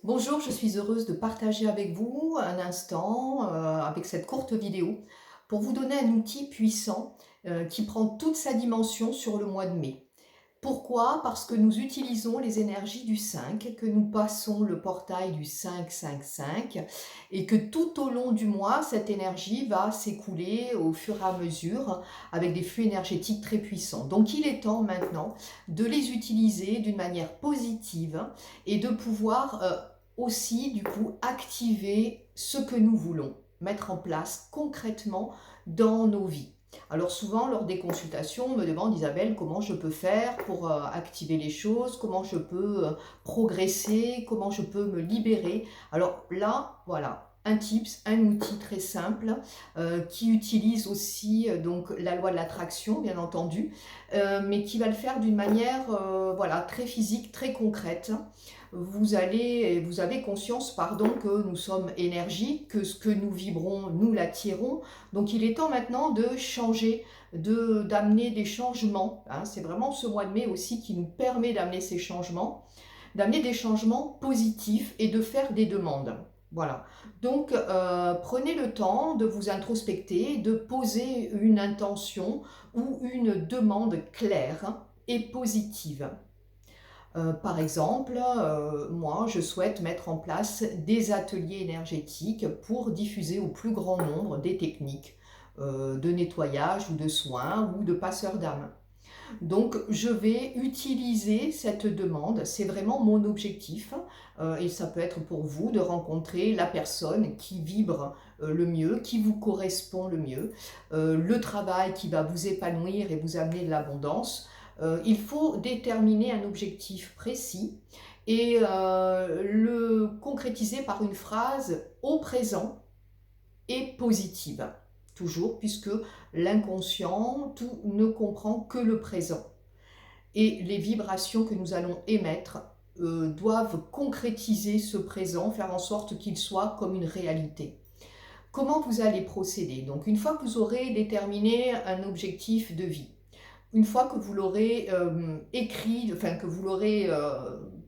Bonjour, je suis heureuse de partager avec vous un instant, avec cette courte vidéo, pour vous donner un outil puissant, qui prend toute sa dimension sur le mois de mai. Pourquoi? Parce que nous utilisons les énergies du 5, que nous passons le portail du 5-5-5 et que tout au long du mois, cette énergie va s'écouler au fur et à mesure avec des flux énergétiques très puissants. Donc il est temps maintenant de les utiliser d'une manière positive et de pouvoir aussi du coup activer ce que nous voulons mettre en place concrètement dans nos vies. Alors souvent, lors des consultations, on me demande, Isabelle, comment je peux faire pour activer les choses, comment je peux progresser, comment je peux me libérer. Alors là, voilà, un tips, un outil très simple qui utilise aussi donc la loi de l'attraction, bien entendu, mais qui va le faire d'une manière voilà, très physique, très concrète. Vous avez conscience, pardon, que nous sommes énergie, que ce que nous vibrons, nous l'attirons. Donc il est temps maintenant de changer, d'amener des changements, hein. C'est vraiment ce mois de mai aussi qui nous permet d'amener des changements positifs et de faire des demandes. Voilà. Donc prenez le temps de vous introspecter, de poser une intention ou une demande claire et positive. Par exemple, moi, je souhaite mettre en place des ateliers énergétiques pour diffuser au plus grand nombre des techniques de nettoyage ou de soins ou de passeurs d'âme. Donc, je vais utiliser cette demande, c'est vraiment mon objectif, et ça peut être pour vous de rencontrer la personne qui vibre le mieux, qui vous correspond le mieux, le travail qui va vous épanouir et vous amener de l'abondance. Il faut déterminer un objectif précis et le concrétiser par une phrase au présent et positive. Toujours, puisque l'inconscient, tout ne comprend que le présent. Et les vibrations que nous allons émettre doivent concrétiser ce présent, faire en sorte qu'il soit comme une réalité. Comment vous allez procéder? Donc, une fois que vous aurez déterminé un objectif de vie, une fois que vous l'aurez écrit, enfin que vous l'aurez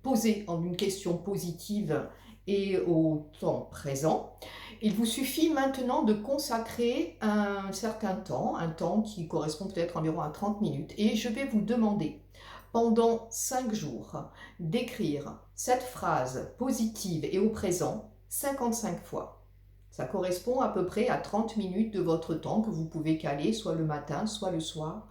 posé en une question positive et au temps présent, il vous suffit maintenant de consacrer un certain temps, un temps qui correspond peut-être environ à 30 minutes, et je vais vous demander pendant 5 jours d'écrire cette phrase positive et au présent 55 fois. Ça correspond à peu près à 30 minutes de votre temps que vous pouvez caler, soit le matin, soit le soir.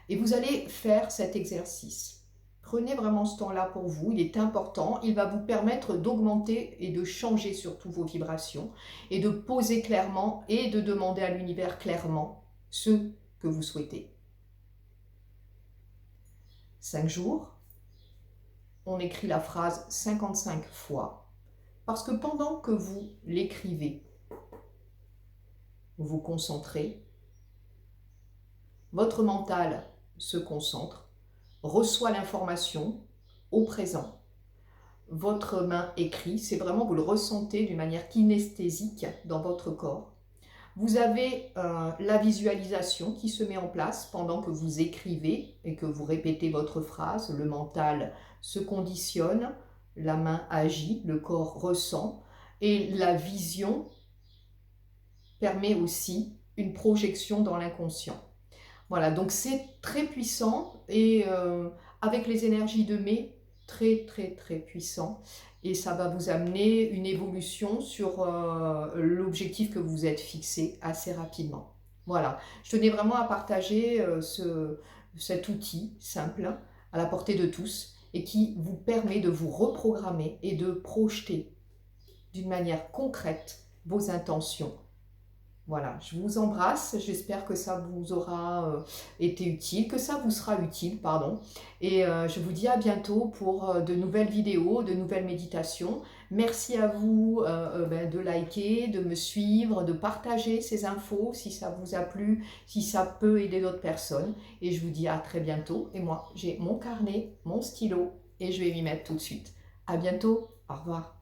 Et vous allez faire cet exercice. Prenez vraiment ce temps-là pour vous, il est important, il va vous permettre d'augmenter et de changer surtout vos vibrations et de poser clairement et de demander à l'univers clairement ce que vous souhaitez. 5 jours, on écrit la phrase 55 fois, parce que pendant que vous l'écrivez, vous vous concentrez, votre mental se concentre, reçoit l'information au présent. Votre main écrit, c'est vraiment, vous le ressentez d'une manière kinesthésique dans votre corps. Vous avez la visualisation qui se met en place pendant que vous écrivez et que vous répétez votre phrase. Le mental se conditionne, la main agit, le corps ressent et la vision permet aussi une projection dans l'inconscient. Voilà, donc c'est très puissant et avec les énergies de mai, très très très puissant. Et ça va vous amener une évolution sur l'objectif que vous êtes fixé assez rapidement. Voilà, je tenais vraiment à partager cet outil simple à la portée de tous et qui vous permet de vous reprogrammer et de projeter d'une manière concrète vos intentions. Voilà, je vous embrasse, j'espère que ça vous aura été utile, que ça vous sera utile, pardon. Et je vous dis à bientôt pour de nouvelles vidéos, de nouvelles méditations. Merci à vous de liker, de me suivre, de partager ces infos si ça vous a plu, si ça peut aider d'autres personnes. Et je vous dis à très bientôt. Et moi, j'ai mon carnet, mon stylo et je vais m'y mettre tout de suite. À bientôt, au revoir.